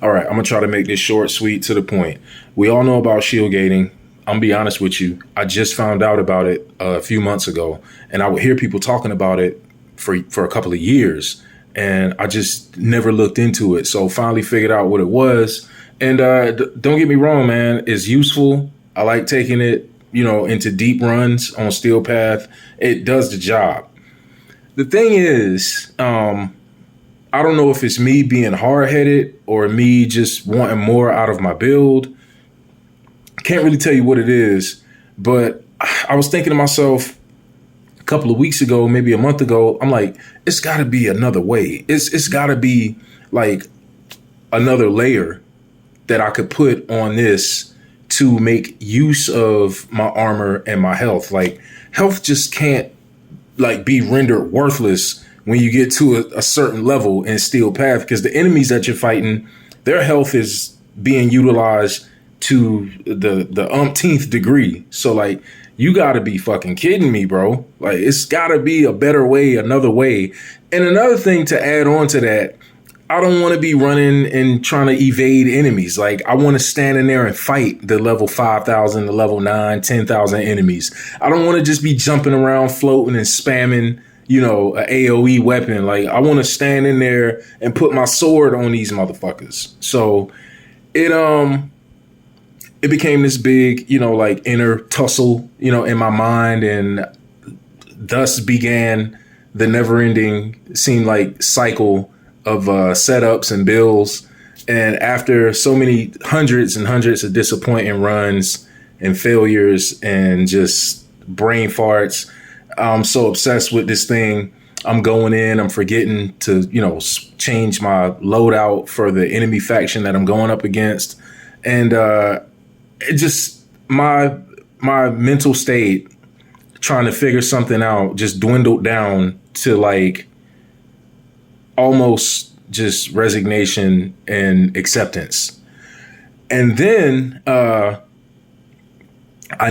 All right, I'm gonna try to make this short, sweet, to the point. We all know about shield gating. I'm gonna be honest with you. I just found out about it a few months ago, and I would hear people talking about it for a couple of years, and I just never looked into it. So finally figured out what it was. And don't get me wrong, man, it's useful. I like taking it, into deep runs on Steel Path. It does the job. The thing is, I don't know if it's me being hard headed or me just wanting more out of my build. Can't really tell you what it is, but I was thinking to myself a couple of weeks ago, maybe a month ago, I'm like, it's got to be another way. It's got to be like another layer that I could put on this to make use of my armor and my health. Like, health just can't like be rendered worthless when you get to a certain level in Steel Path, because the enemies that you're fighting, their health is being utilized to the umpteenth degree. So like, you gotta be fucking kidding me, bro. Like, it's gotta be a better way, another way. And another thing to add on to that, I don't want to be running and trying to evade enemies. Like, I want to stand in there and fight the level 5,000, the level 9, 10,000 enemies. I don't want to just be jumping around, floating and spamming, a AoE weapon. Like, I want to stand in there and put my sword on these motherfuckers. So it became this big, like inner tussle, in my mind, and thus began the never ending, seemed like, cycle of setups and builds. And after so many hundreds and hundreds of disappointing runs and failures and just brain farts, I'm so obsessed with this thing. I'm going in, I'm forgetting to, change my loadout for the enemy faction that I'm going up against. And it just, my mental state trying to figure something out just dwindled down to like almost just resignation and acceptance. And then I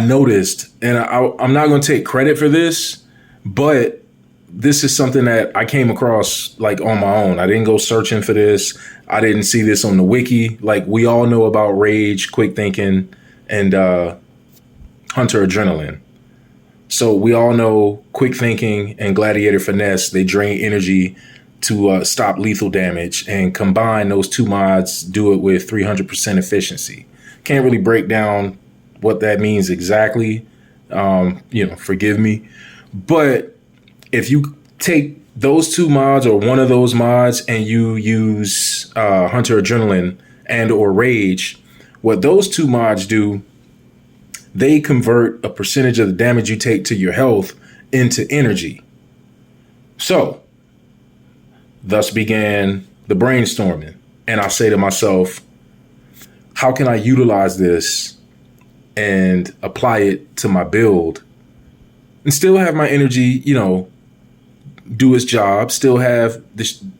noticed, and I'm not going to take credit for this, but this is something that I came across like on my own. I didn't go searching for this. I didn't see this on the wiki. Like, we all know about rage, quick thinking, and hunter adrenaline. So we all know quick thinking and gladiator finesse, they drain energy to stop lethal damage, and combine those two mods, do it with 300% efficiency. Can't really break down what that means exactly. Forgive me. But if you take those two mods or one of those mods and you use Hunter Adrenaline and or Rage, what those two mods do, they convert a percentage of the damage you take to your health into energy. So thus began the brainstorming. And I say to myself, how can I utilize this and apply it to my build and still have my energy, do its job, still have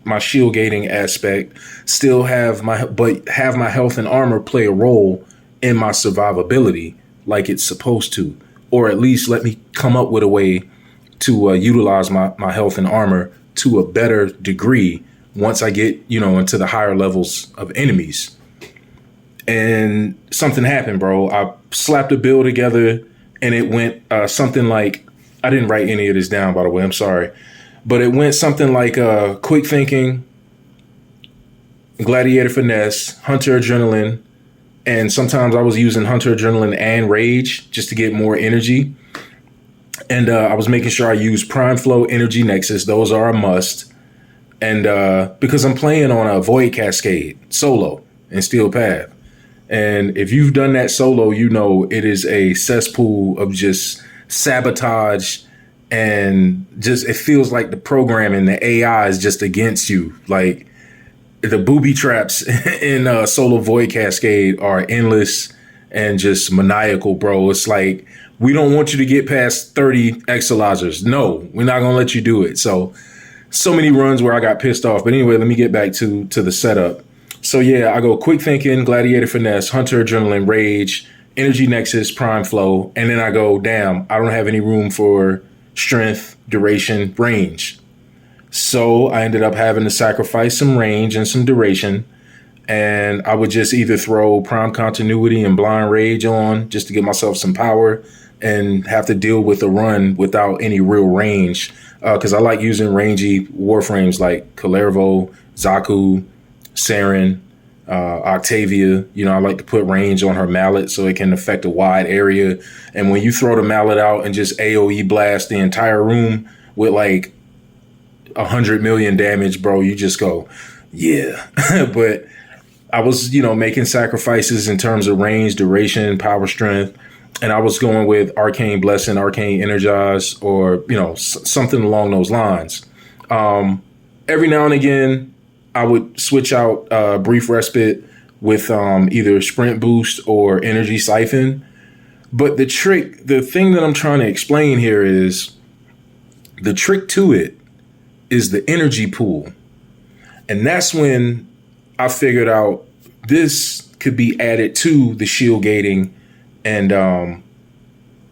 my shield gating aspect, still have my health and armor play a role in my survivability like it's supposed to, or at least let me come up with a way to utilize my health and armor to a better degree once I get, into the higher levels of enemies. And something happened, bro. I slapped a build together and it went something like, I didn't write any of this down, by the way, I'm sorry. But it went something like quick thinking, gladiator finesse, hunter adrenaline. And sometimes I was using hunter adrenaline and rage just to get more energy. And I was making sure I use prime flow, energy nexus. Those are a must. And because I'm playing on a void cascade solo in Steel Path. And if you've done that solo, it is a cesspool of just sabotage, and just, it feels like the programming, the AI is just against you. Like, the booby traps in Solo Void Cascade are endless and just maniacal, bro. It's like, we don't want you to get past 30 exolizers. No, we're not going to let you do it. So many runs where I got pissed off. But anyway, let me get back to the setup. So yeah, I go quick thinking, gladiator finesse, hunter adrenaline, rage, energy nexus, prime flow. And then I go, damn, I don't have any room for strength, duration, range. So I ended up having to sacrifice some range and some duration. and I would just either throw Prime Continuity and Blind Rage on just to give myself some power and have to deal with a run without any real range. Because I like using rangy Warframes like Kalervo, Zaku, Saren, Octavia. I like to put range on her mallet so it can affect a wide area. And when you throw the mallet out and just AoE blast the entire room with like 100 million damage, bro, you just go, yeah. But I was, making sacrifices in terms of range, duration, power, strength. And I was going with Arcane Blessing, Arcane Energize, or, something along those lines. Every now and again, I would switch out Brief Respite with either Sprint Boost or Energy Siphon. But the thing that I'm trying to explain here is the trick to it is the energy pool. And that's when I figured out this could be added to the shield gating. And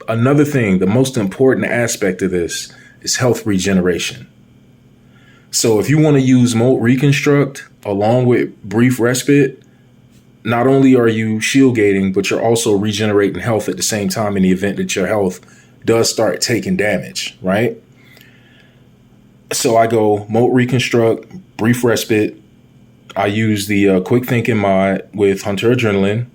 another thing, the most important aspect of this is health regeneration. So if you want to use Molt Reconstruct along with Brief Respite, not only are you shield gating, but you're also regenerating health at the same time in the event that your health does start taking damage, right? So I go Molt Reconstruct, Brief Respite. I use the Quick Thinking mod with Hunter Adrenaline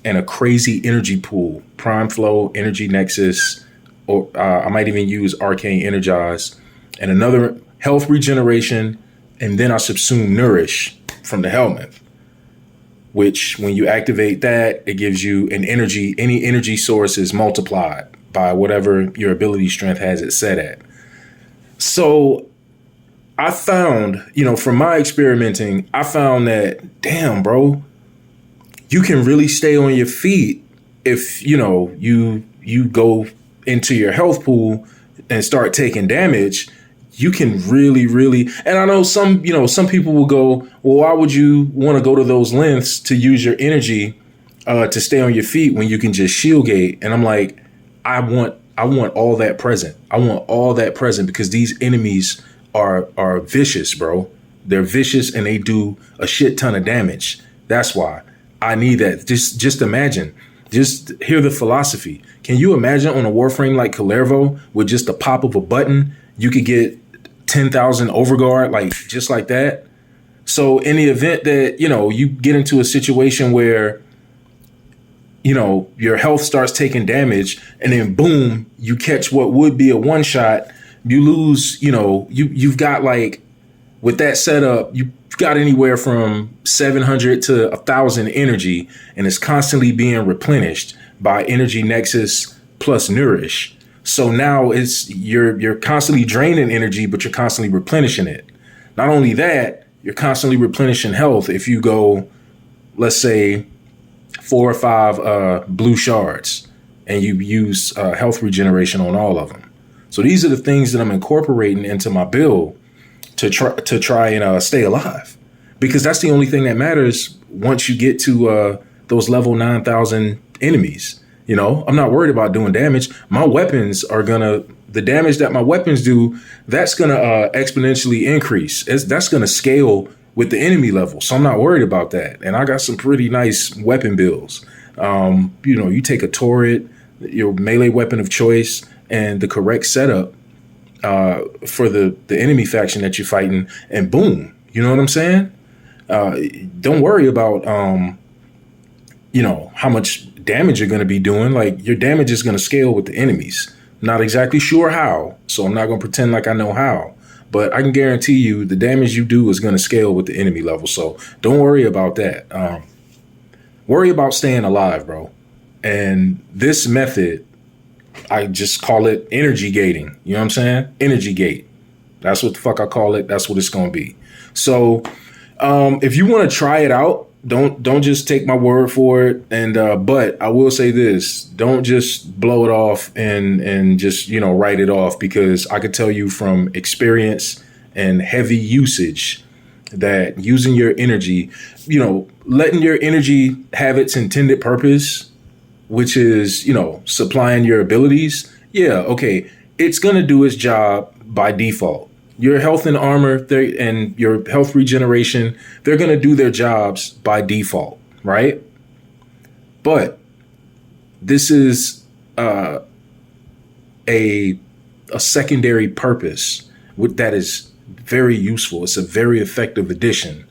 and a crazy energy pool, Prime Flow, Energy Nexus, or I might even use Arcane Energize, and another health regeneration, and then I subsume Nourish from the helmet, which when you activate that, it gives you an energy, any energy source is multiplied by whatever your ability strength has it set at. So I found, from my experimenting, I found that, damn, bro, you can really stay on your feet if, you go into your health pool and start taking damage. You can really, really, and I know some people will go, well, why would you want to go to those lengths to use your energy to stay on your feet when you can just shield gate? And I'm like, I want all that present. I want all that present because these enemies are vicious, bro. They're vicious and they do a shit ton of damage. That's why I need that. Just imagine. Just hear the philosophy. Can you imagine on a Warframe like Kalervo with just the pop of a button, you could get 10,000 overguard, like just like that? So in the event that, you get into a situation where, your health starts taking damage and then boom, you catch what would be a one shot, you lose, you've got like, with that setup, you've got anywhere from 700 to 1,000 energy, and it's constantly being replenished by Energy Nexus plus Nourish. So now you're constantly draining energy, but you're constantly replenishing it. Not only that, you're constantly replenishing health if you go, let's say, 4 or 5 blue shards, and you use health regeneration on all of them. So these are the things that I'm incorporating into my build to try and stay alive, because that's the only thing that matters once you get to those level 9,000 enemies. I'm not worried about doing damage. My weapons the damage that my weapons do, that's gonna exponentially increase. That's gonna scale with the enemy level. So I'm not worried about that. And I got some pretty nice weapon builds. You take a turret, your melee weapon of choice, and the correct setup for the enemy faction that you're fighting, and boom, you know what I'm saying? Don't worry about how much damage you're going to be doing. Like, your damage is going to scale with the enemies. Not exactly sure how, so I'm not going to pretend like I know how, but I can guarantee you the damage you do is going to scale with the enemy level. So don't worry about that. Worry about staying alive, bro. And this method, I just call it energy gating. You know what I'm saying? Energy gate. That's what the fuck I call it. That's what it's going to be. So if you want to try it out, don't just take my word for it. And but I will say this: don't just blow it off and just write it off, because I could tell you from experience and heavy usage that using your energy, letting your energy have its intended purpose, which is supplying your abilities. Yeah, okay, it's gonna do its job by default. Your health and armor and your health regeneration, they're going to do their jobs by default, right? But this is a secondary purpose that is very useful. It's a very effective addition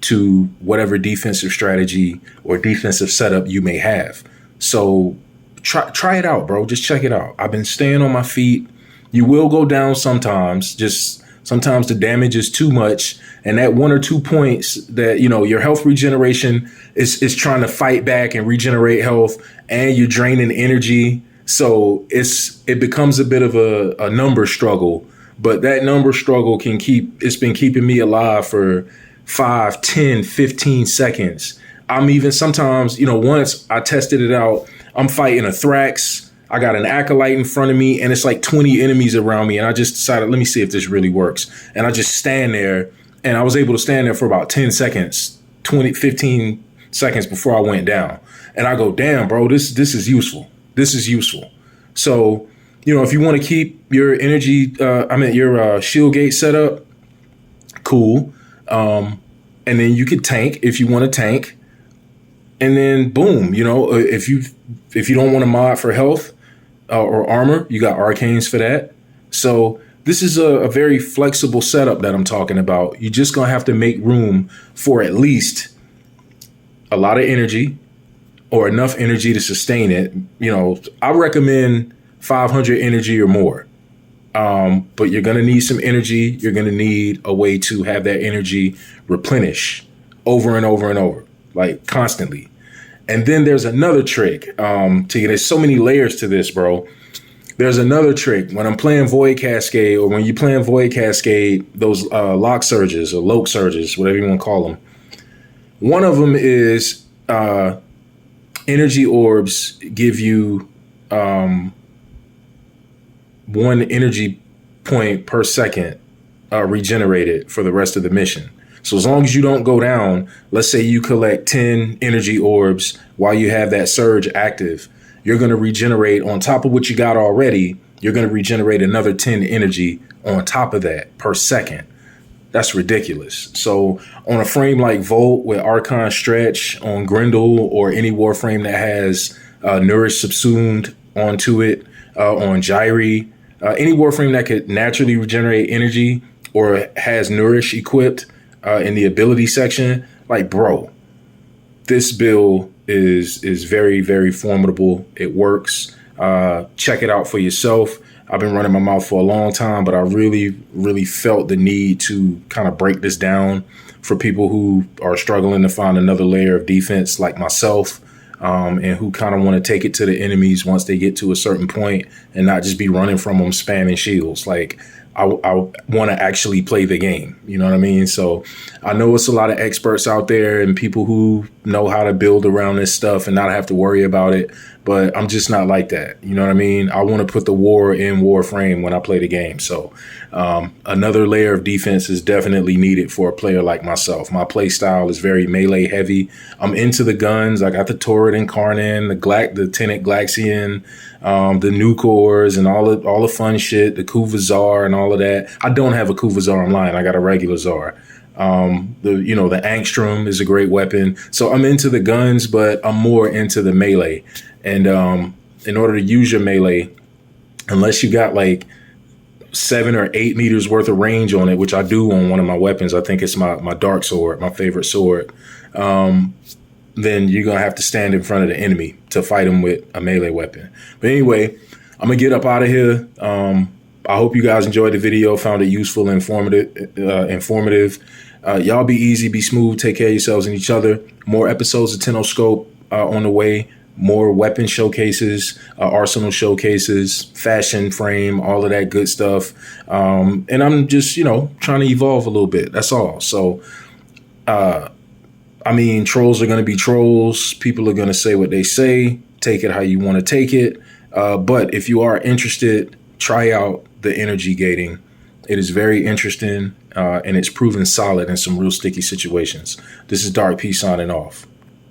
to whatever defensive strategy or defensive setup you may have. So try it out, bro. Just check it out. I've been staying on my feet. You will go down sometimes. Just sometimes the damage is too much. And that 1 or 2 points that, your health regeneration is trying to fight back and regenerate health, and you're draining energy. So it becomes a bit of a number struggle. But that number struggle it's been keeping me alive for 5, 10, 15 seconds. I'm even sometimes, once I tested it out, I'm fighting a Thrax. I got an Acolyte in front of me, and it's like 20 enemies around me. And I just decided, let me see if this really works. And I just stand there, and I was able to stand there for about 10 seconds, 15 seconds before I went down. And I go, damn, bro, this is useful. This is useful. So, if you want to keep your energy, your shield gate set up, cool. And then you could tank if you want to tank. And then boom, if you don't want to mod for health or armor, you got arcanes for that. So this is a very flexible setup that I'm talking about. You're just going to have to make room for at least a lot of energy or enough energy to sustain it. I recommend 500 energy or more. But you're going to need some energy. You're going to need a way to have that energy replenish over and over and over, like constantly. And then there's another trick there's so many layers to this, bro. There's another trick when I'm playing Void Cascade, or when you're playing Void Cascade, those lock surges or loke surges, whatever you want to call them. One of them is energy orbs give you 1 energy point per second regenerated for the rest of the mission. So as long as you don't go down, let's say you collect 10 energy orbs while you have that surge active, you're going to regenerate on top of what you got already. You're going to regenerate another 10 energy on top of that per second. That's ridiculous. So on a frame like Volt with Archon Stretch, on Grendel, or any Warframe that has Nourish subsumed onto it, on Gyri, any Warframe that could naturally regenerate energy or has Nourish equipped in the ability section, like, bro, this build is very, very formidable. It works. Check it out for yourself. I've been running my mouth for a long time, but I really, really felt the need to kind of break this down for people who are struggling to find another layer of defense like myself, and who kind of want to take it to the enemies once they get to a certain point and not just be running from them spamming shields. Like, I want to actually play the game. You know what I mean? So I know it's a lot of experts out there and people who know how to build around this stuff and not have to worry about it. But I'm just not like that. You know what I mean? I want to put the war in Warframe when I play the game. So another layer of defense is definitely needed for a player like myself. My play style is very melee heavy. I'm into the guns. I got the Torrid Incarnate, the Tenet Glaxian, the Nucors, and all the fun shit, the Kuvazar and all of that. I don't have a Kuvazar online. I got a regular Zar. The Angstrom is a great weapon. So I'm into the guns, but I'm more into the melee. And in order to use your melee, unless you got like 7 or 8 meters worth of range on it, which I do on one of my weapons, I think it's my dark sword, my favorite sword, then you're going to have to stand in front of the enemy to fight him with a melee weapon. But anyway, I'm going to get up out of here. I hope you guys enjoyed the video, found it useful and informative. Y'all be easy, be smooth, take care of yourselves and each other. More episodes of Tenoscope on the way. More weapon showcases, arsenal showcases, fashion frame, all of that good stuff. And I'm just, trying to evolve a little bit. That's all. So, trolls are going to be trolls. People are going to say what they say. Take it how you want to take it. But if you are interested, try out the energy gating. It is very interesting, and it's proven solid in some real sticky situations. This is Dark P signing off.